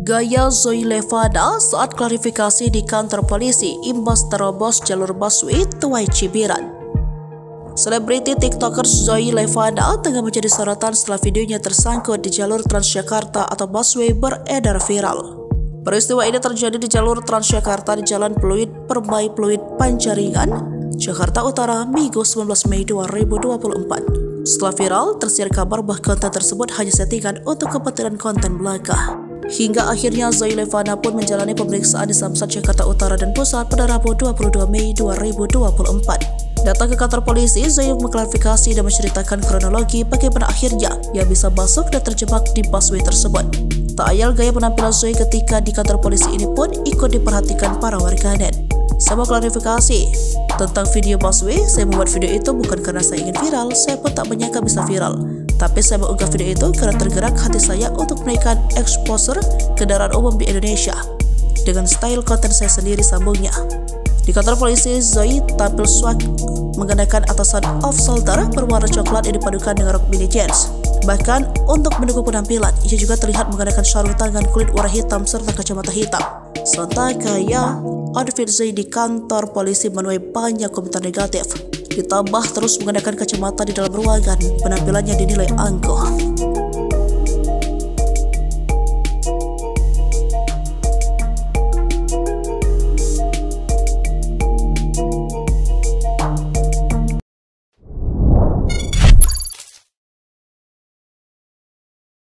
Gaya Zoe Levada saat klarifikasi di kantor polisi imbas terobos jalur busway tuai Cibiran. Selebriti TikToker Zoe Levada tengah menjadi sorotan setelah videonya tersangkut di jalur Transjakarta atau busway beredar viral. Peristiwa ini terjadi di jalur Transjakarta di Jalan Pluit Permai Pluit Panjaringan, Jakarta Utara, Minggu 19 Mei 2024. Setelah viral, tersiar kabar bahwa konten tersebut hanya settingan untuk kepentingan konten belaka. Hingga akhirnya Zoe Levada pun menjalani pemeriksaan di Samsat Jakarta Utara dan Pusat pada Rabu 22 Mei 2024. Datang ke kantor polisi, Zoe mengklarifikasi dan menceritakan kronologi bagaimana akhirnya ia bisa masuk dan terjebak di busway tersebut. Tak ayal gaya penampilan Zoe ketika di kantor polisi ini pun ikut diperhatikan para warganet. Saya mau klarifikasi tentang video busway. Saya membuat video itu bukan karena saya ingin viral, saya pun tak menyangka bisa viral. Tapi saya mengunggah video itu karena tergerak hati saya untuk menaikkan exposure kendaraan umum di Indonesia dengan style konten saya sendiri, sambungnya. Di kantor polisi, Zoe tampil swag mengenakan atasan off-shoulder berwarna coklat yang dipadukan dengan rok mini jeans. Bahkan untuk mendukung penampilan, ia juga terlihat mengenakan sarung tangan kulit warna hitam serta kacamata hitam. Sontak gaya outfit Zoe di kantor polisi menuai banyak komentar negatif. Ditambah terus mengenakan kacamata di dalam ruangan, penampilannya dinilai angkuh.